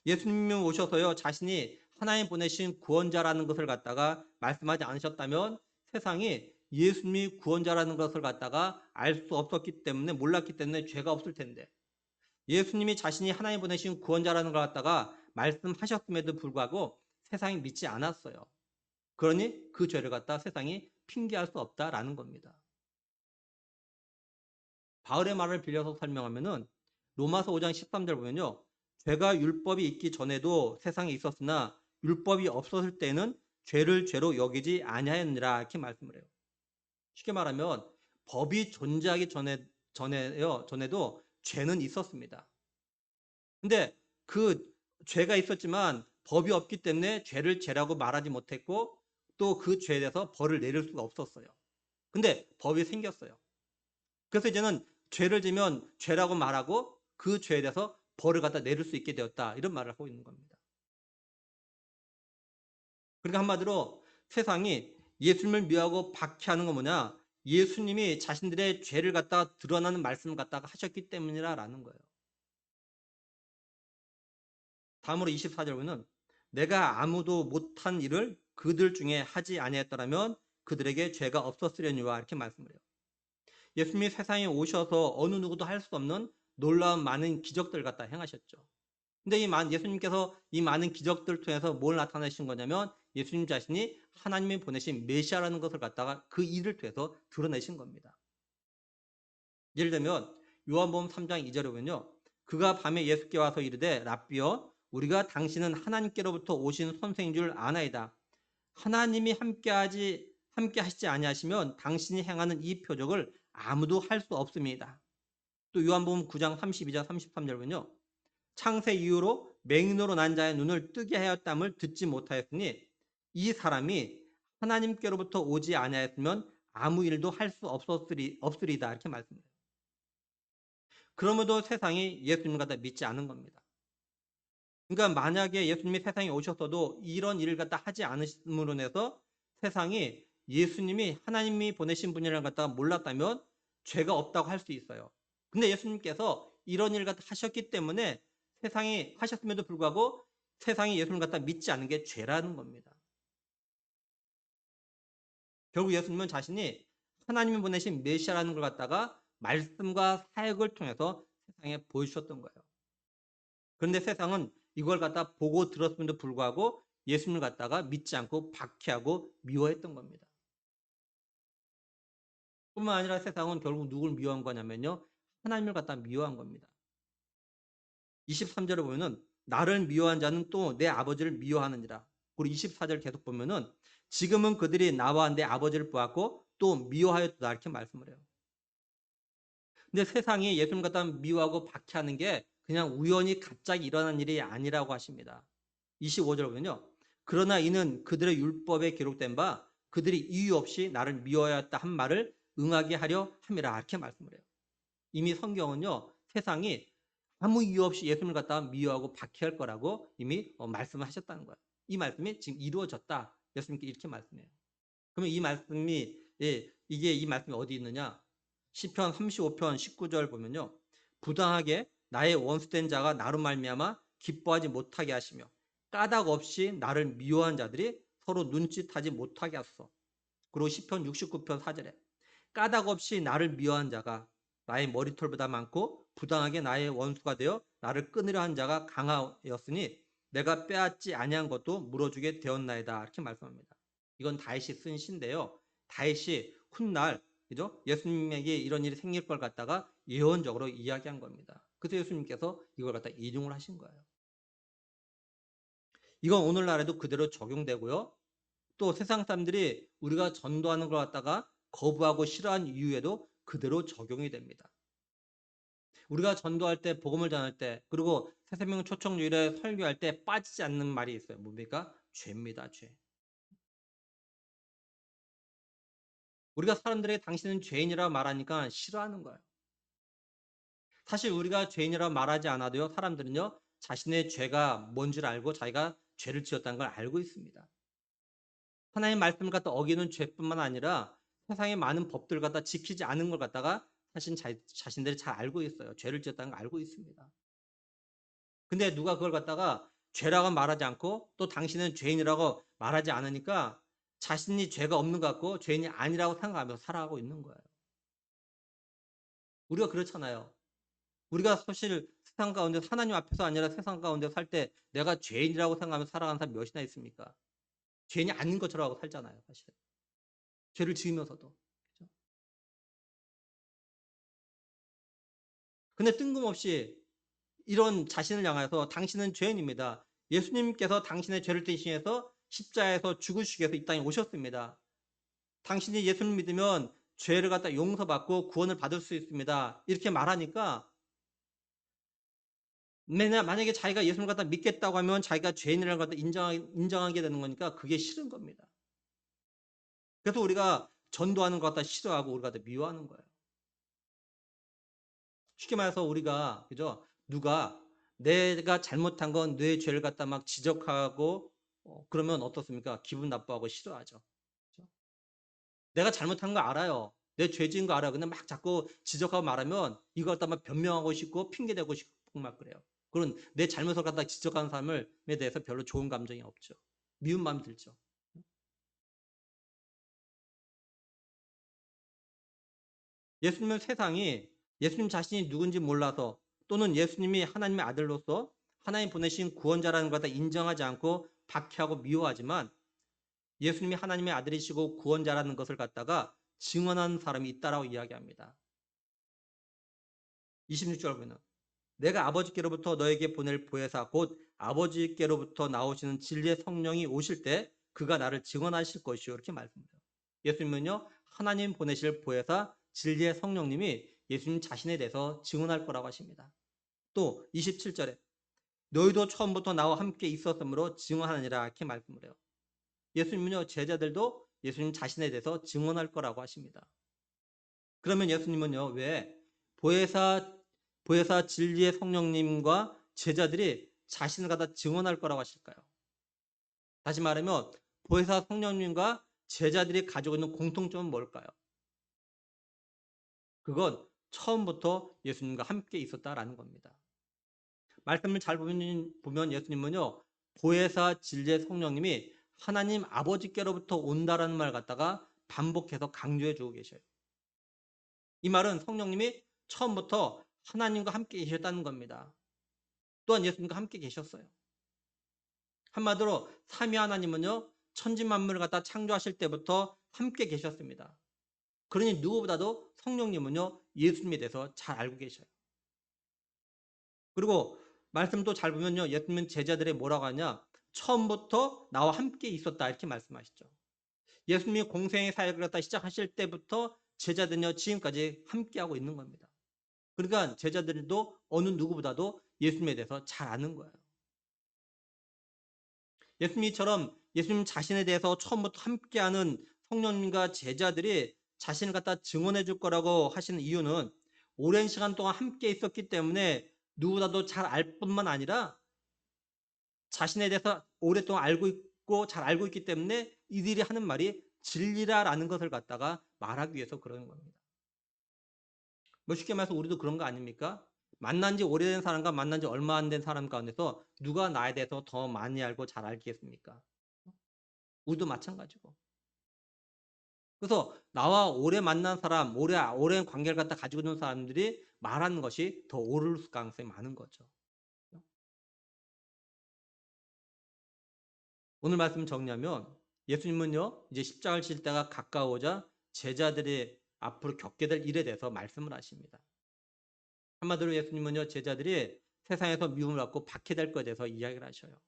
예수님이 오셔서요 자신이 하나님 보내신 구원자라는 것을 갖다가 말씀하지 않으셨다면 세상이 예수님이 구원자라는 것을 갖다가 알 수 없었기 때문에, 몰랐기 때문에 죄가 없을 텐데, 예수님이 자신이 하나님 보내신 구원자라는 걸 갖다가 말씀하셨음에도 불구하고 세상이 믿지 않았어요. 그러니 그 죄를 갖다 세상이 핑계할 수 없다라는 겁니다. 바울의 말을 빌려서 설명하면은 로마서 5장 13절 보면요. 죄가 율법이 있기 전에도 세상에 있었으나 율법이 없었을 때는 죄를 죄로 여기지 아니하였느라 이렇게 말씀을 해요. 쉽게 말하면 법이 존재하기 전에도 죄는 있었습니다. 근데 그 죄가 있었지만 법이 없기 때문에 죄를 죄라고 말하지 못했고 또 그 죄에 대해서 벌을 내릴 수가 없었어요. 근데 법이 생겼어요. 그래서 이제는 죄를 지면 죄라고 말하고 그 죄에 대해서 벌을 갖다 내릴 수 있게 되었다. 이런 말을 하고 있는 겁니다. 그러니까 한마디로 세상이 예수님을 미워하고 박해하는 건 뭐냐? 예수님이 자신들의 죄를 갖다가 드러나는 말씀을 갖다가 하셨기 때문이라는 거예요. 다음으로 24절 보면 내가 아무도 못한 일을 그들 중에 하지 아니했더라면 그들에게 죄가 없었으려니와 이렇게 말씀을 해요. 예수님이 세상에 오셔서 어느 누구도 할 수 없는 놀라운 많은 기적들 갖다 행하셨죠. 근데 예수님께서 이 많은 기적들을 통해서 뭘 나타내신 거냐면 예수님 자신이 하나님이 보내신 메시아라는 것을 갖다가 그 일을 통해서 드러내신 겁니다. 예를 들면 요한복음 3장 2절에 보면요. 그가 밤에 예수께 와서 이르되 랍비여 우리가 당신은 하나님께로부터 오신 선생인 줄 아나이다. 하나님이 함께 하시지 아니하시면 당신이 행하는 이 표적을 아무도 할 수 없습니다. 또 요한복음 9장 32절 33절 보면요. 창세 이후로 맹인으로 난 자의 눈을 뜨게 하였담을 듣지 못하였으니 이 사람이 하나님께로부터 오지 아니하였으면 아무 일도 할 수 없으리다 이렇게 말씀해요. 그러므로 세상이 예수님을 갖다 믿지 않은 겁니다. 그러니까 만약에 예수님이 세상에 오셨어도 이런 일을 갖다 하지 않으심으로 인해서 세상이 예수님이 하나님이 보내신 분이라는 걸 갖다가 몰랐다면 죄가 없다고 할 수 있어요. 근데 예수님께서 이런 일을 갖다 하셨기 때문에 세상이 하셨음에도 불구하고 세상이 예수님을 갖다 믿지 않는 게 죄라는 겁니다. 결국 예수님은 자신이 하나님이 보내신 메시아라는 걸 갖다가 말씀과 사역을 통해서 세상에 보여주셨던 거예요. 그런데 세상은 이걸 갖다 보고 들었음에도 불구하고 예수님을 갖다가 믿지 않고 박해하고 미워했던 겁니다. 뿐만 아니라 세상은 결국 누굴 미워한 거냐면요. 하나님을 갖다 미워한 겁니다. 23절을 보면은 나를 미워한 자는 또 내 아버지를 미워하느니라. 그리고 24절 계속 보면은 지금은 그들이 나와 내 아버지를 보았고 또 미워하였다 이렇게 말씀을 해요. 근데 세상이 예수님 갖다 미워하고 박해하는 게 그냥 우연히 갑자기 일어난 일이 아니라고 하십니다. 25절 보면요. 그러나 이는 그들의 율법에 기록된 바 그들이 이유 없이 나를 미워하였다 한 말을 응하게 하려 함이라 이렇게 말씀을 해요. 이미 성경은요. 세상이 아무 이유 없이 예수님을 갖다가 미워하고 박해할 거라고 이미 말씀을 하셨다는 거예요. 이 말씀이 지금 이루어졌다. 예수님께 이렇게 말씀해요. 그러면 이 말씀이 이 말씀이 어디 있느냐? 시편 35편 19절 보면요. 부당하게 나의 원수된 자가 나로 말미암아 기뻐하지 못하게 하시며 까닭 없이 나를 미워한 자들이 서로 눈짓하지 못하게 하소서. 그리고 시편 69편 4절에 까닭 없이 나를 미워한 자가 나의 머리털보다 많고 부당하게 나의 원수가 되어 나를 끊으려 한 자가 강하였으니 내가 빼앗지 아니한 것도 물어주게 되었나이다. 이렇게 말씀합니다. 이건 다윗이 쓴 시인데요. 다윗이 훗날 그죠? 예수님에게 이런 일이 생길 걸 갖다가 예언적으로 이야기한 겁니다. 그래서 예수님께서 이걸 갖다 인용을 하신 거예요. 이건 오늘날에도 그대로 적용되고요. 또 세상 사람들이 우리가 전도하는 걸 갖다가 거부하고 싫어한 이유에도 그대로 적용이 됩니다. 우리가 전도할 때, 복음을 전할 때, 그리고 새생명 초청주일에 설교할 때 빠지지 않는 말이 있어요. 뭡니까? 죄입니다. 죄. 우리가 사람들에게 당신은 죄인이라고 말하니까 싫어하는 거예요. 사실 우리가 죄인이라고 말하지 않아도요. 사람들은요. 자신의 죄가 뭔 줄 알고 자기가 죄를 지었다는 걸 알고 있습니다. 하나님의 말씀을 갖다 어기는 죄뿐만 아니라 세상의 많은 법들 갖다 지키지 않은 걸 갖다가 사실 자신들이 잘 알고 있어요. 죄를 지었다는 걸 알고 있습니다. 근데 누가 그걸 갖다가 죄라고 말하지 않고 또 당신은 죄인이라고 말하지 않으니까 자신이 죄가 없는 것 같고 죄인이 아니라고 생각하면서 살아가고 있는 거예요. 우리가 그렇잖아요. 우리가 사실 세상 가운데 하나님 앞에서 아니라 세상 가운데 살 때 내가 죄인이라고 생각하면서 살아가는 사람 몇이나 있습니까? 죄인이 아닌 것처럼 하고 살잖아요, 사실. 죄를 지으면서도. 그죠? 근데 뜬금없이 이런 자신을 향해서 당신은 죄인입니다. 예수님께서 당신의 죄를 대신해서 십자가에서 죽으시기 위해서 이 땅에 오셨습니다. 당신이 예수를 믿으면 죄를 갖다 용서받고 구원을 받을 수 있습니다. 이렇게 말하니까 만약에 자기가 예수를 갖다 믿겠다고 하면 자기가 죄인이라는 걸 갖다 인정하게 되는 거니까 그게 싫은 겁니다. 그래서 우리가 전도하는 것 갖다 싫어하고 우리가 갖다 미워하는 거예요. 쉽게 말해서 우리가 그죠? 누가 내가 잘못한 건 내 죄를 갖다 막 지적하고 그러면 어떻습니까? 기분 나빠하고 싫어하죠. 그죠? 내가 잘못한 거 알아요. 내 죄진 거 알아요. 근데 막 자꾸 지적하고 말하면 이걸 갖다 막 변명하고 싶고 핑계대고 싶고 막 그래요. 그런 내 잘못을 갖다 지적하는 사람에 대해서 별로 좋은 감정이 없죠. 미운 마음이 들죠. 예수님은 세상이 예수님 자신이 누군지 몰라서 또는 예수님이 하나님의 아들로서 하나님 보내신 구원자라는 걸 다 인정하지 않고 박해하고 미워하지만 예수님이 하나님의 아들이시고 구원자라는 것을 갖다가 증언하는 사람이 있다라고 이야기합니다. 26절 보면 내가 아버지께로부터 너에게 보낼 보혜사 곧 아버지께로부터 나오시는 진리의 성령이 오실 때 그가 나를 증언하실 것이요 이렇게 말씀해요. 예수님은요 하나님 보내실 보혜사 진리의 성령님이 예수님 자신에 대해서 증언할 거라고 하십니다. 또 27절에 너희도 처음부터 나와 함께 있었으므로 증언하느니라 이렇게 말씀을 해요. 예수님은요 제자들도 예수님 자신에 대해서 증언할 거라고 하십니다. 그러면 예수님은요 왜 보혜사 진리의 성령님과 제자들이 자신을 갖다 증언할 거라고 하실까요? 다시 말하면 보혜사 성령님과 제자들이 가지고 있는 공통점은 뭘까요? 그건 처음부터 예수님과 함께 있었다라는 겁니다. 말씀을 잘 보면 예수님은요 보혜사 진리의 성령님이 하나님 아버지께로부터 온다라는 말 갖다가 반복해서 강조해 주고 계셔요. 이 말은 성령님이 처음부터 하나님과 함께 계셨다는 겁니다. 또한 예수님과 함께 계셨어요. 한마디로 삼위 하나님은요 천지 만물을 갖다 창조하실 때부터 함께 계셨습니다. 그러니 누구보다도 성령님은요 예수님에 대해서 잘 알고 계셔요. 그리고 말씀도 잘 보면요 예수님은 제자들의 뭐라고 하냐 처음부터 나와 함께 있었다 이렇게 말씀하시죠. 예수님이 공생의 사역을 갖다 시작하실 때부터 제자들은요 지금까지 함께하고 있는 겁니다. 그러니까 제자들도 어느 누구보다도 예수님에 대해서 잘 아는 거예요. 예수님처럼 예수님 자신에 대해서 처음부터 함께하는 성령님과 제자들이 자신을 갖다 증언해 줄 거라고 하시는 이유는 오랜 시간 동안 함께 있었기 때문에 누구보다도 잘 알 뿐만 아니라 자신에 대해서 오랫동안 알고 있고 잘 알고 있기 때문에 이들이 하는 말이 진리라라는 것을 갖다가 말하기 위해서 그러는 겁니다. 뭐 쉽게 말해서 우리도 그런 거 아닙니까? 만난 지 오래된 사람과 만난 지 얼마 안 된 사람 가운데서 누가 나에 대해서 더 많이 알고 잘 알겠습니까? 우리도 마찬가지고. 그래서 나와 오래 만난 사람, 오랜 관계를 갖다 가지고 있는 사람들이 말하는 것이 더 옳을 가능성이 많은 거죠. 오늘 말씀 정리하면 예수님은요, 이제 십자가를 칠 때가 가까워오자 제자들이 앞으로 겪게 될 일에 대해서 말씀을 하십니다. 한마디로 예수님은요, 제자들이 세상에서 미움을 받고 박해될 것에 대해서 이야기를 하셔요.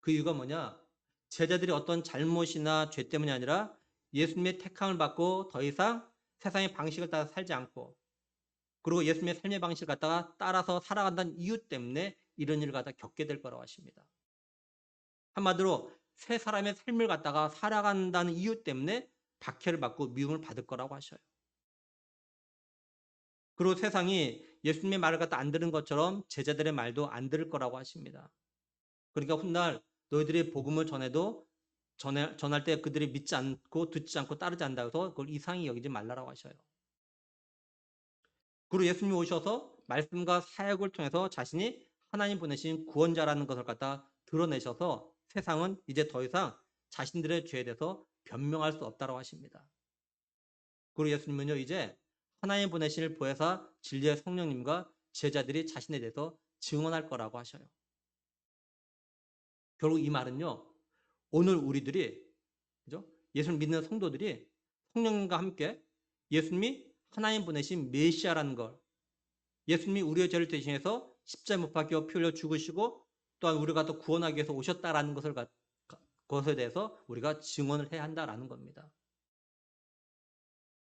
그 이유가 뭐냐? 제자들이 어떤 잘못이나 죄 때문이 아니라 예수님의 택함을 받고 더 이상 세상의 방식을 따라 살지 않고 그리고 예수님의 삶의 방식을 갖다가 따라서 살아간다는 이유 때문에 이런 일을 갖다 겪게 될 거라고 하십니다. 한마디로 새 사람의 삶을 갖다가 살아간다는 이유 때문에 박해를 받고 미움을 받을 거라고 하셔요. 그리고 세상이 예수님의 말을 갖다 안 들은 것처럼 제자들의 말도 안 들을 거라고 하십니다. 그러니까 훗날 너희들이 복음을 전할 때 그들이 믿지 않고 듣지 않고 따르지 않는다 해서 그걸 이상히 여기지 말라라고 하셔요. 그리고 예수님이 오셔서 말씀과 사역을 통해서 자신이 하나님 보내신 구원자라는 것을 갖다 드러내셔서 세상은 이제 더 이상 자신들의 죄에 대해서 변명할 수 없다고 하십니다. 그리고 예수님은요, 이제 하나님 보내실 보혜사 진리의 성령님과 제자들이 자신에 대해서 증언할 거라고 하셔요. 결국 이 말은요, 오늘 우리들이, 그죠? 예수를 믿는 성도들이 성령님과 함께 예수님이 하나님 보내신 메시아라는 걸, 예수님이 우리의 죄를 대신해서 십자가에 못 박혀 피 흘려 죽으시고 또한 우리가 더 구원하기 위해서 오셨다라는 것에 대해서 우리가 증언을 해야 한다라는 겁니다.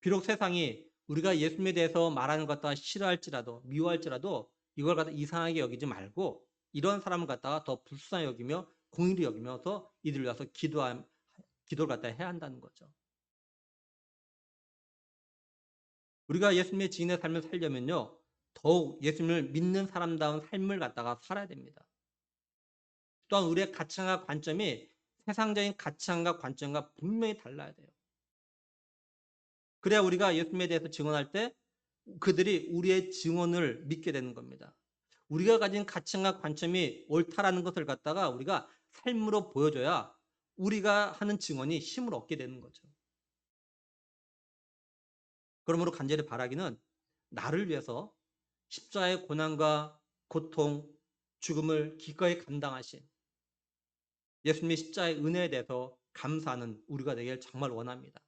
비록 세상이 우리가 예수님에 대해서 말하는 것 갖다가 싫어할지라도 미워할지라도 이걸 갖다 이상하게 여기지 말고 이런 사람을 갖다가 더 불쌍히 여기며 공의를 여기면서 이들을 위해서 기도를 갖다 해야 한다는 거죠. 우리가 예수님의 지인의 삶을 살려면요, 더욱 예수님을 믿는 사람다운 삶을 갖다가 살아야 됩니다. 또한 우리의 가치관과 관점이 세상적인 가치관과 관점과 분명히 달라야 돼요. 그래야 우리가 예수님에 대해서 증언할 때 그들이 우리의 증언을 믿게 되는 겁니다. 우리가 가진 가치관과 관점이 옳다라는 것을 갖다가 우리가 삶으로 보여줘야 우리가 하는 증언이 힘을 얻게 되는 거죠. 그러므로 간절히 바라기는 나를 위해서 십자가의 고난과 고통, 죽음을 기꺼이 감당하신 예수님의 십자가의 은혜에 대해서 감사하는 우리가 되길 정말 원합니다.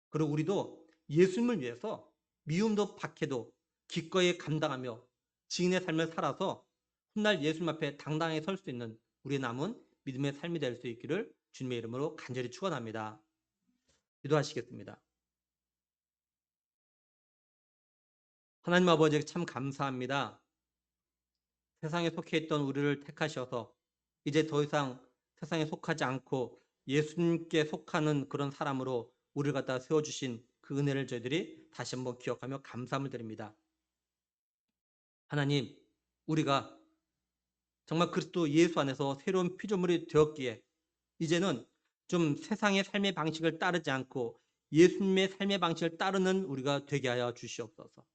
그리고 우리도 예수님을 위해서 미움도 박해도 기꺼이 감당하며 지인의 삶을 살아서 훗날 예수님 앞에 당당하게 설 수 있는 우리의 남은 믿음의 삶이 될 수 있기를 주님의 이름으로 간절히 축원합니다. 기도하시겠습니다. 하나님 아버지 참 감사합니다. 세상에 속해 있던 우리를 택하셔서 이제 더 이상 세상에 속하지 않고 예수님께 속하는 그런 사람으로 우리를 갖다 세워주신 그 은혜를 저희들이 다시 한번 기억하며 감사함을 드립니다. 하나님, 우리가 정말 그리스도 예수 안에서 새로운 피조물이 되었기에 이제는 좀 세상의 삶의 방식을 따르지 않고 예수님의 삶의 방식을 따르는 우리가 되게 하여 주시옵소서.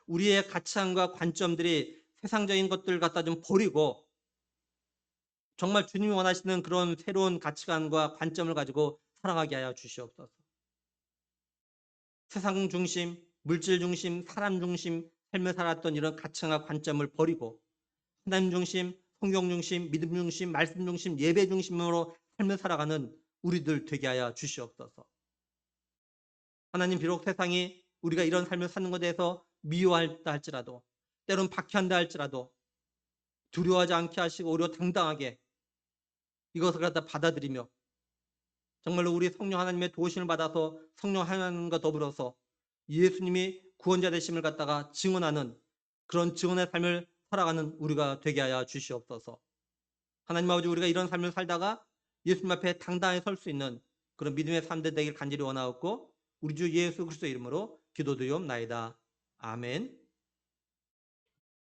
우리의 가치관과 관점들이 세상적인 것들 갖다 좀 버리고 정말 주님이 원하시는 그런 새로운 가치관과 관점을 가지고 살아가게 하여 주시옵소서. 세상 중심, 물질 중심, 사람 중심 삶을 살았던 이런 가치와 관점을 버리고 하나님 중심, 성경 중심, 믿음 중심, 말씀 중심, 예배 중심으로 삶을 살아가는 우리들 되게 하여 주시옵소서. 하나님 비록 세상이 우리가 이런 삶을 사는 것에 대해서 미워한다 할지라도 때론 박해한다 할지라도 두려워하지 않게 하시고 오히려 당당하게 이것을 갖다 받아들이며 정말로 우리 성령 하나님의 도우심을 받아서 성령 하나님과 더불어서 예수님이 구원자 되심을 갖다가 증언하는 그런 증언의 삶을 살아가는 우리가 되게 하여 주시옵소서. 하나님 아버지 우리가 이런 삶을 살다가 예수님 앞에 당당히 설 수 있는 그런 믿음의 삶들 되길 간절히 원하옵고 우리 주 예수 그리스도의 이름으로 기도드리옵나이다. 아멘.